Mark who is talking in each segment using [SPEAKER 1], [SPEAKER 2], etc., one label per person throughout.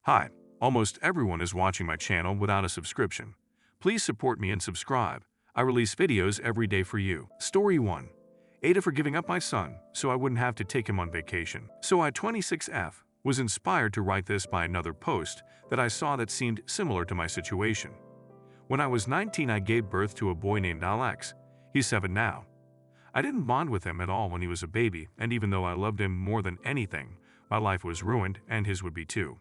[SPEAKER 1] Hi, almost everyone is watching my channel without a subscription. Please support me and subscribe. I release videos every day for you. Story 1. Aita for giving up my son so I wouldn't have to take him on vacation. So I 26F was inspired to write this by another post that I saw that seemed similar to my situation. When I was 19, I gave birth to a boy named Alex. He's 7 now. I didn't bond with him at all when he was a baby, and even though I loved him more than anything, my life was ruined and his would be too.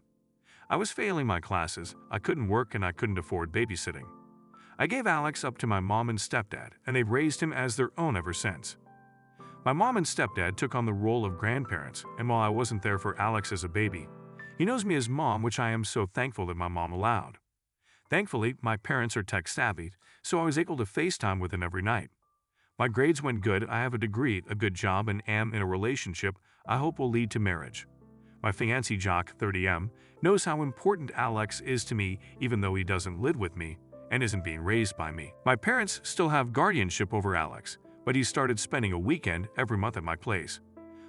[SPEAKER 1] I was failing my classes, I couldn't work, and I couldn't afford babysitting. I gave Alex up to my mom and stepdad, and they've raised him as their own ever since. My mom and stepdad took on the role of grandparents, and while I wasn't there for Alex as a baby, he knows me as mom, which I am so thankful that my mom allowed. Thankfully, my parents are tech-savvy, so I was able to FaceTime with him every night. My grades went good, I have a degree, a good job, and am in a relationship I hope will lead to marriage. My fiancé Jock, 30M, knows how important Alex is to me even though he doesn't live with me and isn't being raised by me. My parents still have guardianship over Alex, but he started spending a weekend every month at my place.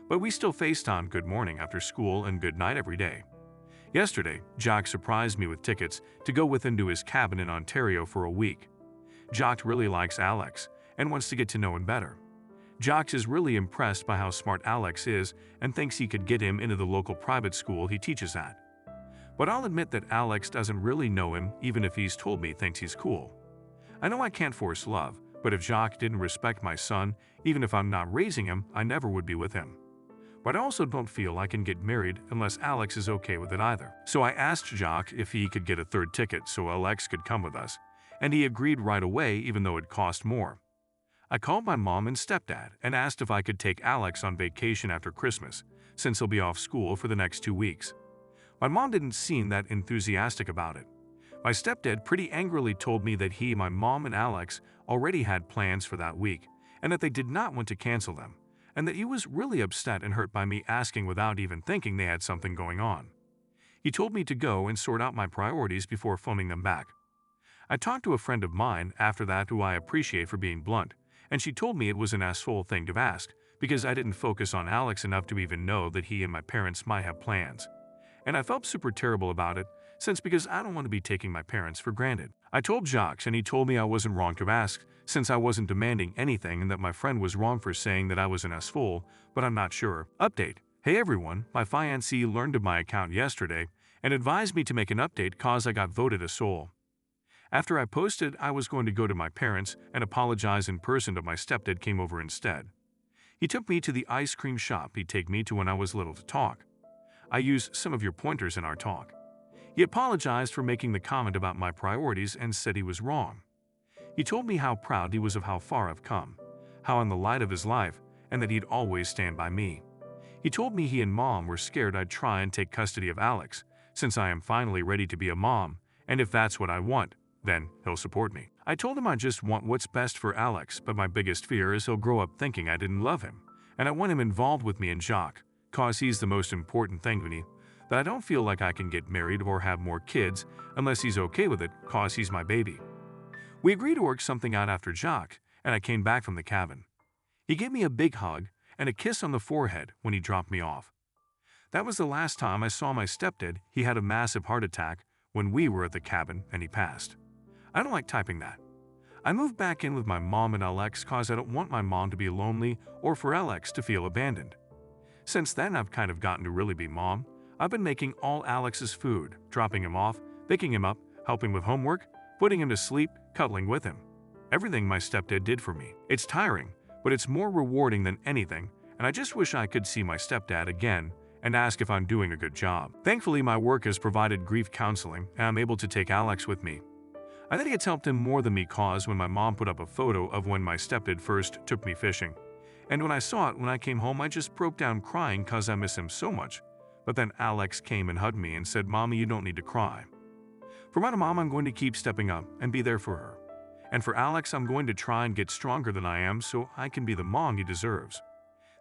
[SPEAKER 1] But we still FaceTime good morning after school and good night every day. Yesterday, Jock surprised me with tickets to go with him to his cabin in Ontario for a week. Jock really likes Alex and wants to get to know him better. Jock is really impressed by how smart Alex is and thinks he could get him into the local private school he teaches at. But I'll admit that Alex doesn't really know him, even if he's told me he thinks he's cool. I know I can't force love, but if Jock didn't respect my son, even if I'm not raising him, I never would be with him. But I also don't feel I can get married unless Alex is okay with it either. So I asked Jock if he could get a third ticket so Alex could come with us, and he agreed right away even though it cost more. I called my mom and stepdad and asked if I could take Alex on vacation after Christmas, since he'll be off school for the next 2 weeks. My mom didn't seem that enthusiastic about it. My stepdad pretty angrily told me that he, my mom, and Alex already had plans for that week, and that they did not want to cancel them, and that he was really upset and hurt by me asking without even thinking they had something going on. He told me to go and sort out my priorities before phoning them back. I talked to a friend of mine after that who I appreciate for being blunt, and she told me it was an asshole thing to ask because I didn't focus on Alex enough to even know that he and my parents might have plans. And I felt super terrible about it, because I don't want to be taking my parents for granted. I told Jacques and he told me I wasn't wrong to ask since I wasn't demanding anything and that my friend was wrong for saying that I was an asshole, but I'm not sure. Update. Hey everyone, my fiancé learned of my account yesterday and advised me to make an update cause I got voted a soul. After I posted I was going to go to my parents and apologize in person, but my stepdad came over instead. He took me to the ice cream shop he'd take me to when I was little to talk. I used some of your pointers in our talk. He apologized for making the comment about my priorities and said he was wrong. He told me how proud he was of how far I've come, how in the light of his life, and that he'd always stand by me. He told me he and mom were scared I'd try and take custody of Alex, since I am finally ready to be a mom, and if that's what I want, then he'll support me. I told him I just want what's best for Alex, but my biggest fear is he'll grow up thinking I didn't love him, and I want him involved with me and Jacques, cause he's the most important thing to me, that I don't feel like I can get married or have more kids unless he's okay with it, cause he's my baby. We agreed to work something out after Jacques, and I came back from the cabin. He gave me a big hug and a kiss on the forehead when he dropped me off. That was the last time I saw my stepdad. He had a massive heart attack when we were at the cabin and he passed. I don't like typing that. I moved back in with my mom and Alex cause I don't want my mom to be lonely or for Alex to feel abandoned. Since then I've kind of gotten to really be mom. I've been making all Alex's food, dropping him off, picking him up, helping with homework, putting him to sleep, cuddling with him. Everything my stepdad did for me. It's tiring, but it's more rewarding than anything, and I just wish I could see my stepdad again and ask if I'm doing a good job. Thankfully, my work has provided grief counseling, and I'm able to take Alex with me. I think it's helped him more than me cause when my mom put up a photo of when my stepdad first took me fishing. And when I saw it when I came home, I just broke down crying cause I miss him so much. But then Alex came and hugged me and said, "Mommy, you don't need to cry." For my mom, I'm going to keep stepping up and be there for her. And for Alex, I'm going to try and get stronger than I am so I can be the mom he deserves.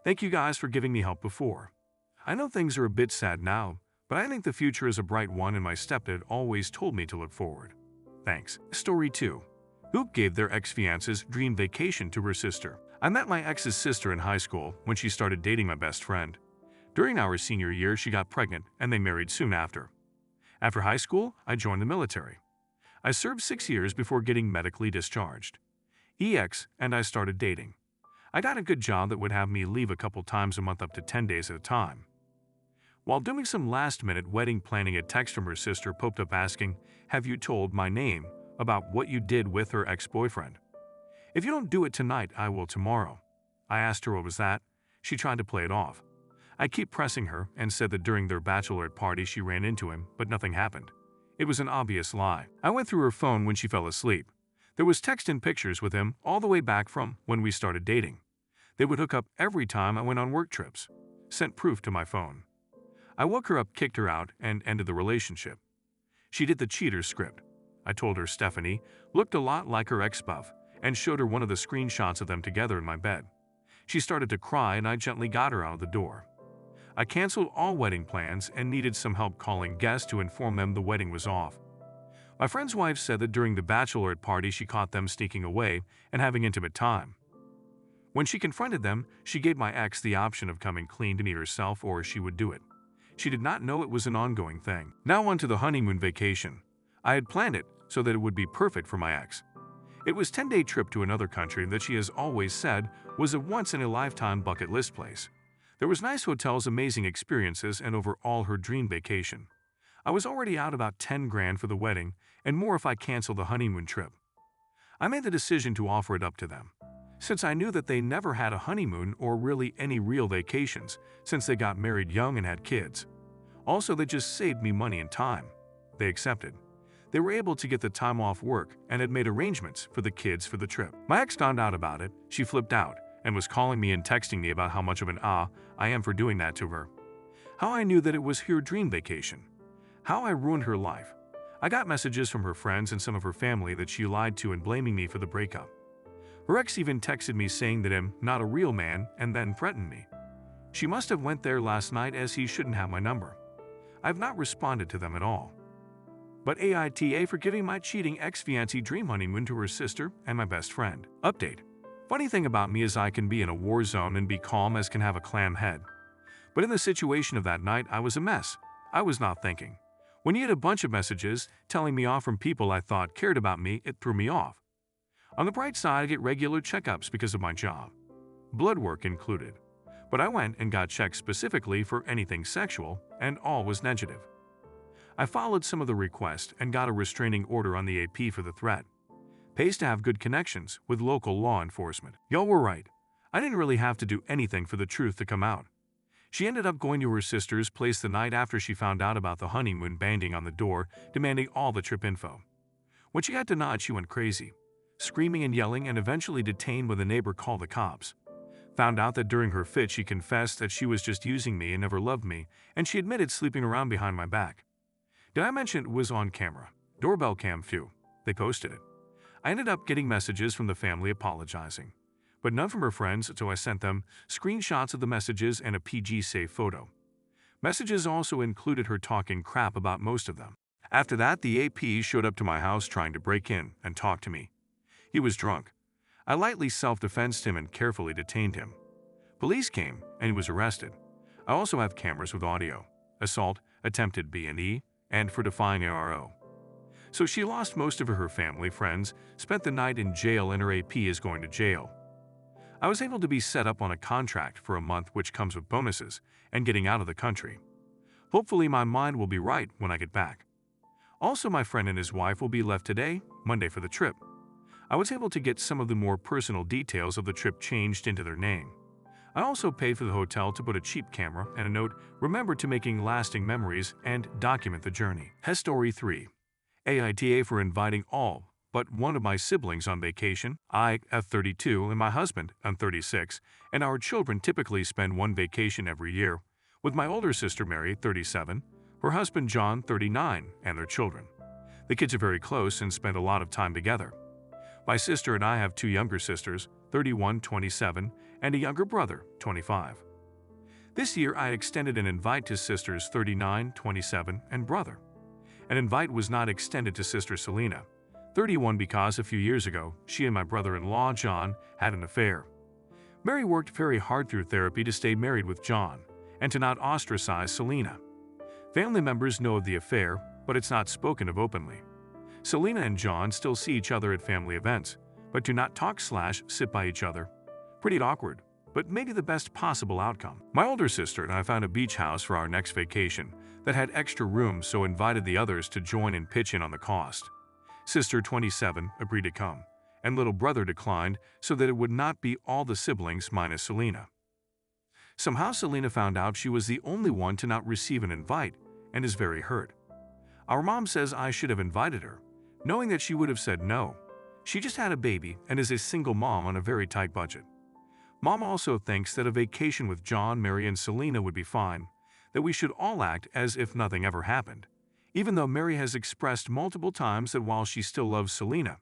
[SPEAKER 1] Thank you guys for giving me help before. I know things are a bit sad now, but I think the future is a bright one and my stepdad always told me to look forward. Thanks. Story 2. Who gave their ex-fiance's dream vacation to her sister? I met my ex's sister in high school when she started dating my best friend. During our senior year, she got pregnant and they married soon after. After high school, I joined the military. I served 6 years before getting medically discharged. And I started dating. I got a good job that would have me leave a couple times a month up to 10 days at a time. While doing some last-minute wedding planning, a text from her sister popped up asking, "Have you told my name about what you did with her ex-boyfriend? If you don't do it tonight, I will tomorrow." I asked her what was that. She tried to play it off. I keep pressing her and said that during their bachelorette party she ran into him, but nothing happened. It was an obvious lie. I went through her phone when she fell asleep. There was text and pictures with him all the way back from when we started dating. They would hook up every time I went on work trips. Sent proof to my phone. I woke her up, kicked her out, and ended the relationship. She did the cheater script. I told her Stephanie looked a lot like her ex-buff and showed her one of the screenshots of them together in my bed. She started to cry and I gently got her out of the door. I canceled all wedding plans and needed some help calling guests to inform them the wedding was off. My friend's wife said that during the bachelorette party she caught them sneaking away and having intimate time. When she confronted them, she gave my ex the option of coming clean to me herself or she would do it. She did not know it was an ongoing thing. Now on to the honeymoon vacation. I had planned it so that it would be perfect for my ex. It was a 10-day trip to another country that she has always said was a once-in-a-lifetime bucket list place. There was nice hotels, amazing experiences, and overall her dream vacation. I was already out about 10 grand for the wedding and more if I canceled the honeymoon trip. I made the decision to offer it up to them, since I knew that they never had a honeymoon or really any real vacations since they got married young and had kids. Also, they just saved me money and time. They accepted. They were able to get the time off work and had made arrangements for the kids for the trip. My ex found out about it, she flipped out and was calling me and texting me about how much of an I am for doing that to her. How I knew that it was her dream vacation. How I ruined her life. I got messages from her friends and some of her family that she lied to and blaming me for the breakup. Her ex even texted me saying that I'm not a real man and then threatened me. She must have went there last night as he shouldn't have my number. I've not responded to them at all. But Aita for giving my cheating ex-fiancé dream honeymoon to her sister and my best friend. Update. Funny thing about me is I can be in a war zone and be calm as can have a clam head. But in the situation of that night, I was a mess. I was not thinking. When you had a bunch of messages telling me off from people I thought cared about me, it threw me off. On the bright side, I get regular checkups because of my job. Blood work included. But I went and got checked specifically for anything sexual, and all was negative. I followed some of the requests and got a restraining order on the AP for the threat. Pays to have good connections with local law enforcement. Y'all were right. I didn't really have to do anything for the truth to come out. She ended up going to her sister's place the night after she found out about the honeymoon, banging on the door, demanding all the trip info. When she got denied, she went crazy, screaming and yelling, and eventually detained when the neighbor called the cops. Found out that during her fit she confessed that she was just using me and never loved me, and she admitted sleeping around behind my back. Did I mention it was on camera? Doorbell cam few. They posted it. I ended up getting messages from the family apologizing, but none from her friends, so I sent them screenshots of the messages and a PG-safe photo. Messages also included her talking crap about most of them. After that, the AP showed up to my house trying to break in and talk to me. He was drunk. I lightly self-defensed him and carefully detained him. Police came and he was arrested. I also have cameras with audio, assault, attempted B&E, and for defying ARO. So she lost most of her family, friends, spent the night in jail, and her AP is going to jail. I was able to be set up on a contract for a month, which comes with bonuses, and getting out of the country. Hopefully my mind will be right when I get back. Also, my friend and his wife will be left today, Monday, for the trip. I was able to get some of the more personal details of the trip changed into their name. I also paid for the hotel to put a cheap camera and a note, "Remember to making lasting memories and document the journey." Story 3. Aita for inviting all but one of my siblings on vacation. I, at 32, and my husband, I'm 36, and our children typically spend one vacation every year, with my older sister Mary, 37, her husband John, 39, and their children. The kids are very close and spend a lot of time together. My sister and I have 2 younger sisters, 31, 27, and a younger brother, 25. This year I extended an invite to sisters 39, 27, and brother. An invite was not extended to sister Selena, 31, because a few years ago she and my brother-in-law John had an affair. Mary worked very hard through therapy to stay married with John and to not ostracize Selena. Family members know of the affair, but it's not spoken of openly. Selena and John still see each other at family events, but do not talk/sit by each other. Pretty awkward, but maybe the best possible outcome. My older sister and I found a beach house for our next vacation that had extra rooms, so invited the others to join and pitch in on the cost. Sister 27 agreed to come, and little brother declined so that it would not be all the siblings minus Selena. Somehow Selena found out she was the only one to not receive an invite and is very hurt. Our mom says I should have invited her, knowing that she would have said no. She just had a baby and is a single mom on a very tight budget. Mom also thinks that a vacation with John, Mary, and Selena would be fine, that we should all act as if nothing ever happened. Even though Mary has expressed multiple times that while she still loves Selena,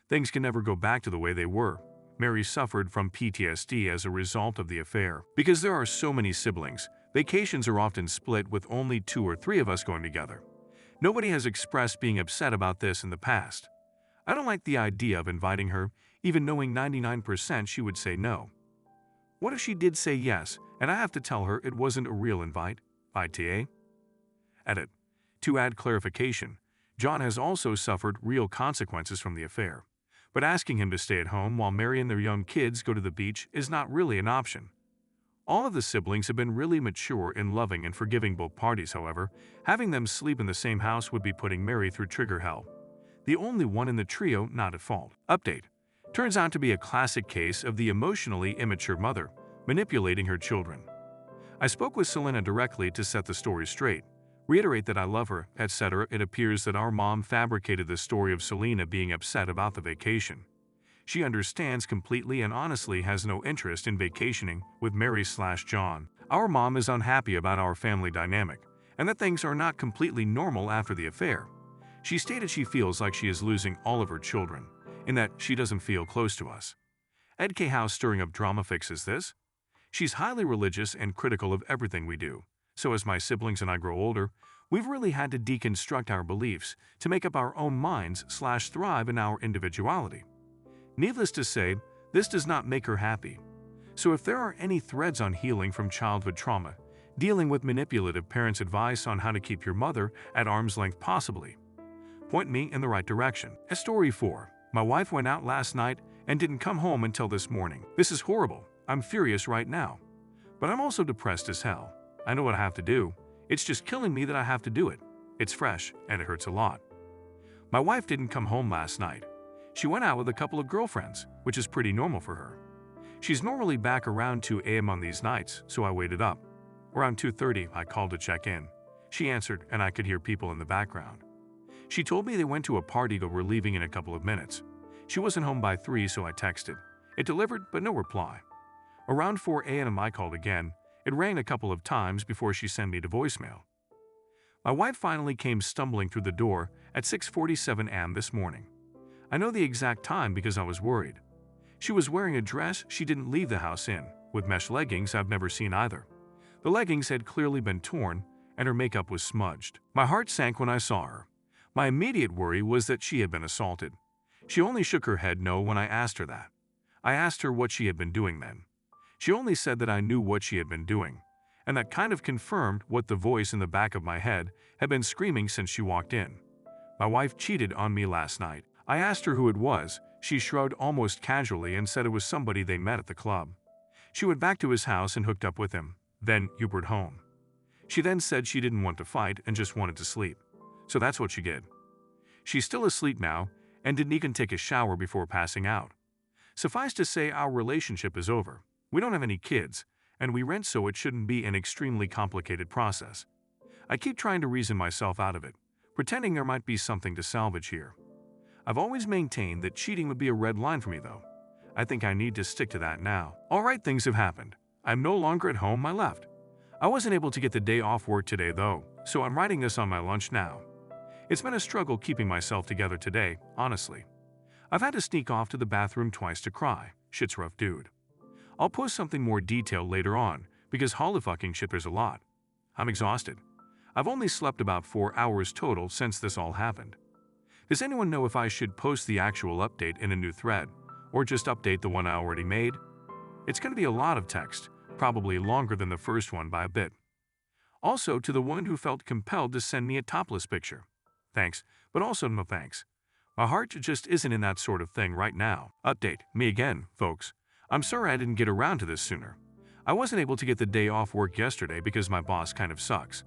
[SPEAKER 1] things can never go back to the way they were. Mary suffered from PTSD as a result of the affair. Because there are so many siblings, vacations are often split with only 2 or 3 of us going together. Nobody has expressed being upset about this in the past. I don't like the idea of inviting her, even knowing 99% she would say no. What if she did say yes, and I have to tell her it wasn't a real invite? Ita? Edit. To add clarification, John has also suffered real consequences from the affair, but asking him to stay at home while Mary and their young kids go to the beach is not really an option. All of the siblings have been really mature in loving and forgiving both parties. However, having them sleep in the same house would be putting Mary through trigger hell. The only one in the trio not at fault. Update. Turns out to be a classic case of the emotionally immature mother manipulating her children. I spoke with Selena directly to set the story straight, reiterate that I love her, etc. It appears that our mom fabricated the story of Selena being upset about the vacation. She understands completely and honestly has no interest in vacationing with Mary/John. Our mom is unhappy about our family dynamic and that things are not completely normal after the affair. She stated she feels like she is losing all of her children, in that she doesn't feel close to us. Ed K. How stirring up drama fixes this? She's highly religious and critical of everything we do, so as my siblings and I grow older, we've really had to deconstruct our beliefs to make up our own minds/thrive in our individuality. Needless to say, this does not make her happy. So if there are any threads on healing from childhood trauma, dealing with manipulative parents' advice on how to keep your mother at arm's length possibly, point me in the right direction. Story 4. My wife went out last night and didn't come home until this morning. This is horrible. I'm furious right now. But I'm also depressed as hell. I know what I have to do. It's just killing me that I have to do it. It's fresh, and it hurts a lot. My wife didn't come home last night. She went out with a couple of girlfriends, which is pretty normal for her. She's normally back around 2 a.m. on these nights, so I waited up. Around 2:30, I called to check in. She answered, and I could hear people in the background. She told me they went to a party but were leaving in a couple of minutes. She wasn't home by 3, so I texted. It delivered, but no reply. Around 4 a.m. I called again. It rang a couple of times before she sent me to voicemail. My wife finally came stumbling through the door at 6:47 a.m. this morning. I know the exact time because I was worried. She was wearing a dress she didn't leave the house in, with mesh leggings I've never seen either. The leggings had clearly been torn, and her makeup was smudged. My heart sank when I saw her. My immediate worry was that she had been assaulted. She only shook her head no when I asked her that. I asked her what she had been doing then. She only said that I knew what she had been doing, and that kind of confirmed what the voice in the back of my head had been screaming since she walked in. My wife cheated on me last night. I asked her who it was. She shrugged almost casually and said it was somebody they met at the club. She went back to his house and hooked up with him, then Ubered home. She then said she didn't want to fight and just wanted to sleep. So that's what she did. She's still asleep now and didn't even take a shower before passing out. Suffice to say, our relationship is over. We don't have any kids, and we rent, so it shouldn't be an extremely complicated process. I keep trying to reason myself out of it, pretending there might be something to salvage here. I've always maintained that cheating would be a red line for me, though. I think I need to stick to that now. Alright, things have happened. I'm no longer at home, I left. I wasn't able to get the day off work today, though, so I'm writing this on my lunch now. It's been a struggle keeping myself together today, honestly. I've had to sneak off to the bathroom twice to cry. Shit's rough, dude. I'll post something more detailed later on, because holy fucking shit, there's a lot. I'm exhausted. I've only slept about 4 hours total since this all happened. Does anyone know if I should post the actual update in a new thread, or just update the one I already made? It's going to be a lot of text, probably longer than the first one by a bit. Also, to the one who felt compelled to send me a topless picture. thanks, but also no thanks. My heart just isn't in that sort of thing right now. Update, me again, folks. I'm sorry I didn't get around to this sooner. I wasn't able to get the day off work yesterday because my boss kind of sucks.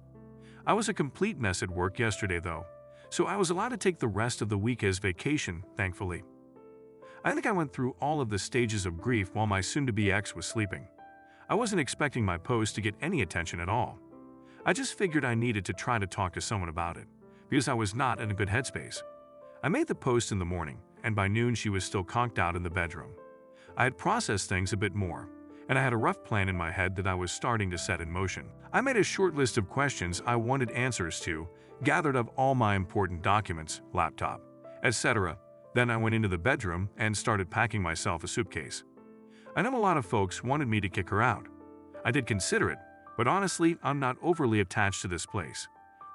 [SPEAKER 1] I was a complete mess at work yesterday though, so I was allowed to take the rest of the week as vacation, thankfully. I think I went through all of the stages of grief while my soon-to-be ex was sleeping. I wasn't expecting my post to get any attention at all. I just figured I needed to try to talk to someone about it, because I was not in a good headspace. I made the post in the morning, and by noon she was still conked out in the bedroom. I had processed things a bit more, and I had a rough plan in my head that I was starting to set in motion. I made a short list of questions I wanted answers to, gathered up all my important documents, laptop, etc. Then I went into the bedroom and started packing myself a suitcase. I know a lot of folks wanted me to kick her out. I did consider it, but honestly, I'm not overly attached to this place.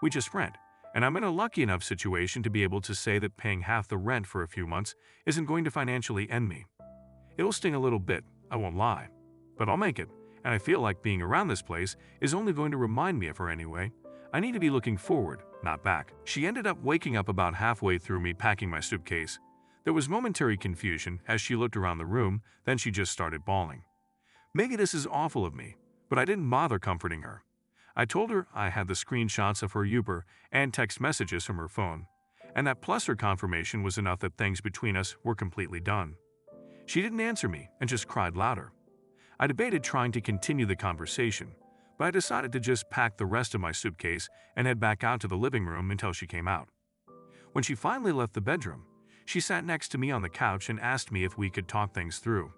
[SPEAKER 1] We just rent, and I'm in a lucky enough situation to be able to say that paying half the rent for a few months isn't going to financially end me. It'll sting a little bit, I won't lie, but I'll make it, and I feel like being around this place is only going to remind me of her anyway. I need to be looking forward, not back. She ended up waking up about halfway through me packing my suitcase. There was momentary confusion as she looked around the room, then she just started bawling. Maybe this is awful of me, but I didn't bother comforting her. I told her I had the screenshots of her Uber and text messages from her phone, and that plus her confirmation was enough that things between us were completely done. She didn't answer me and just cried louder. I debated trying to continue the conversation, but I decided to just pack the rest of my suitcase and head back out to the living room until she came out. When she finally left the bedroom, she sat next to me on the couch and asked me if we could talk things through.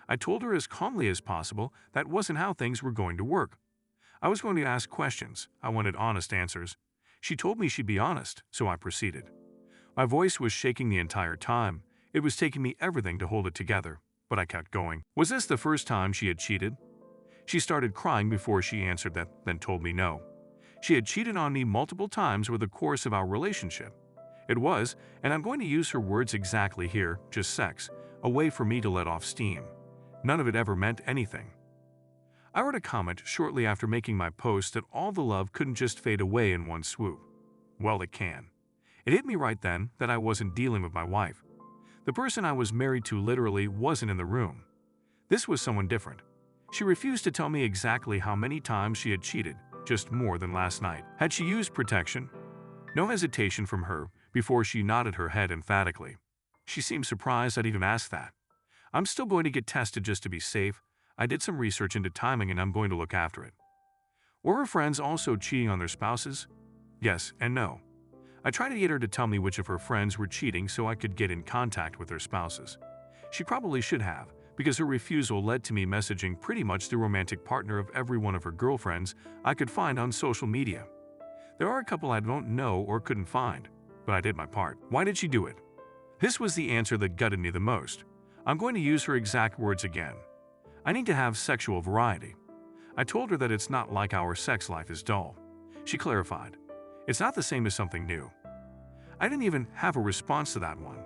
[SPEAKER 1] I told her as calmly as possible that wasn't how things were going to work. I was going to ask questions. I wanted honest answers. She told me she'd be honest, so I proceeded. My voice was shaking the entire time. It was taking me everything to hold it together, but I kept going. Was this the first time she had cheated? She started crying before she answered that, then told me no. She had cheated on me multiple times over the course of our relationship. It was, and I'm going to use her words exactly here, just sex, a way for me to let off steam. None of it ever meant anything. I wrote a comment shortly after making my post that all the love couldn't just fade away in one swoop. Well, it can. It hit me right then that I wasn't dealing with my wife. The person I was married to literally wasn't in the room. This was someone different. She refused to tell me exactly how many times she had cheated, just more than last night. Had she used protection? No hesitation from her before she nodded her head emphatically. She seemed surprised I'd even asked that. I'm still going to get tested just to be safe. I did some research into timing and I'm going to look after it. Were her friends also cheating on their spouses? Yes and no. I tried to get her to tell me which of her friends were cheating so I could get in contact with their spouses. She probably should have, because her refusal led to me messaging pretty much the romantic partner of every one of her girlfriends I could find on social media. There are a couple I don't know or couldn't find, but I did my part. Why did she do it? This was the answer that gutted me the most. I'm going to use her exact words again. I need to have sexual variety. I told her that it's not like our sex life is dull. She clarified. It's not the same as something new. I didn't even have a response to that one.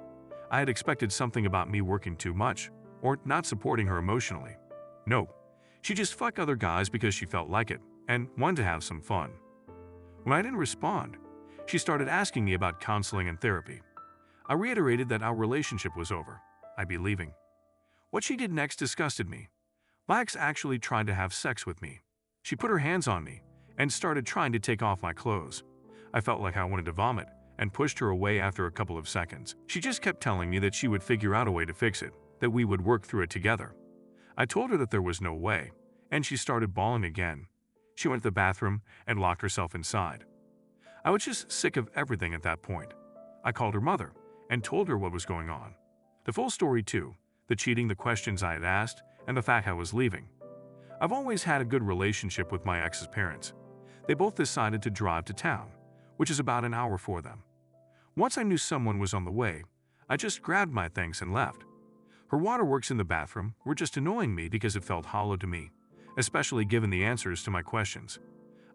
[SPEAKER 1] I had expected something about me working too much, or not supporting her emotionally. Nope. She just fucked other guys because she felt like it, and wanted to have some fun. When I didn't respond, she started asking me about counseling and therapy. I reiterated that our relationship was over. I'd be leaving. What she did next disgusted me. My ex actually tried to have sex with me. She put her hands on me and started trying to take off my clothes. I felt like I wanted to vomit and pushed her away after a couple of seconds. She just kept telling me that she would figure out a way to fix it, that we would work through it together. I told her that there was no way, and she started bawling again. She went to the bathroom and locked herself inside. I was just sick of everything at that point. I called her mother and told her what was going on. The full story too, the cheating, the questions I had asked, and the fact I was leaving. I've always had a good relationship with my ex's parents. They both decided to drive to town, which is about an hour for them. Once I knew someone was on the way, I just grabbed my things and left. Her waterworks in the bathroom were just annoying me because it felt hollow to me, especially given the answers to my questions.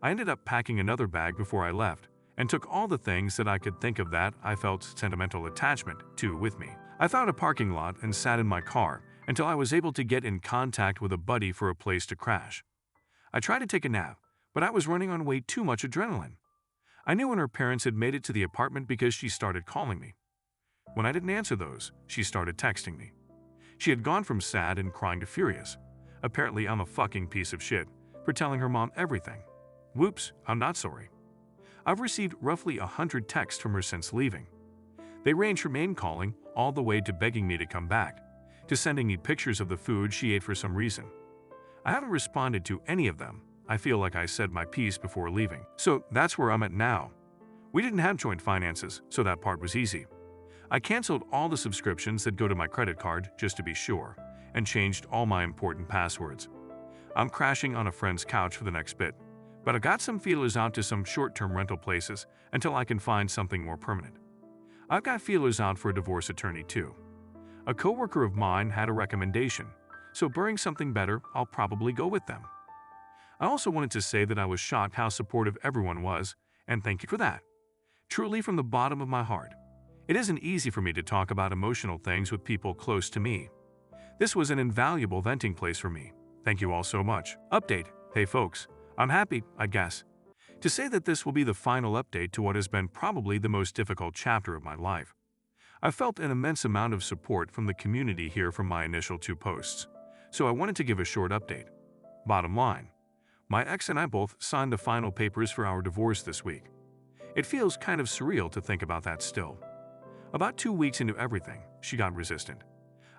[SPEAKER 1] I ended up packing another bag before I left and took all the things that I could think of that I felt sentimental attachment to with me. I found a parking lot and sat in my car until I was able to get in contact with a buddy for a place to crash. I tried to take a nap, but I was running on way too much adrenaline. I knew when her parents had made it to the apartment because she started calling me. When I didn't answer those, she started texting me. She had gone from sad and crying to furious. Apparently, I'm a fucking piece of shit for telling her mom everything. Whoops, I'm not sorry. I've received roughly 100 texts from her since leaving. They range from name-calling all the way to begging me to come back, to sending me pictures of the food she ate for some reason. I haven't responded to any of them. I feel like I said my piece before leaving. So that's where I'm at now. We didn't have joint finances, so that part was easy. I canceled all the subscriptions that go to my credit card just to be sure, and changed all my important passwords. I'm crashing on a friend's couch for the next bit, but I got some feelers out to some short-term rental places until I can find something more permanent. I've got feelers out for a divorce attorney too. A coworker of mine had a recommendation, so barring something better, I'll probably go with them. I also wanted to say that I was shocked how supportive everyone was, and thank you for that. Truly from the bottom of my heart. It isn't easy for me to talk about emotional things with people close to me. This was an invaluable venting place for me. Thank you all so much. Update. Hey folks, I'm happy, I guess, to say that this will be the final update to what has been probably the most difficult chapter of my life. I felt an immense amount of support from the community here from my initial 2 posts, so I wanted to give a short update. Bottom line, my ex and I both signed the final papers for our divorce this week. It feels kind of surreal to think about that still. About 2 weeks into everything, she got resistant.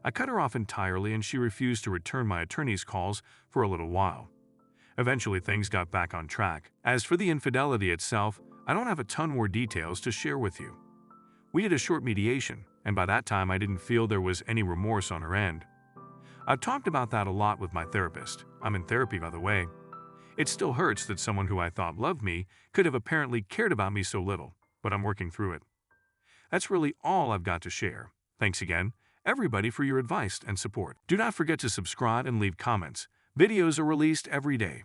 [SPEAKER 1] I cut her off entirely and she refused to return my attorney's calls for a little while. Eventually things got back on track. As for the infidelity itself, I don't have a ton more details to share with you. We did a short mediation, and by that time I didn't feel there was any remorse on her end. I've talked about that a lot with my therapist. I'm in therapy, by the way. It still hurts that someone who I thought loved me could have apparently cared about me so little, but I'm working through it. That's really all I've got to share. Thanks again, everybody, for your advice and support. Do not forget to subscribe and leave comments. Videos are released every day.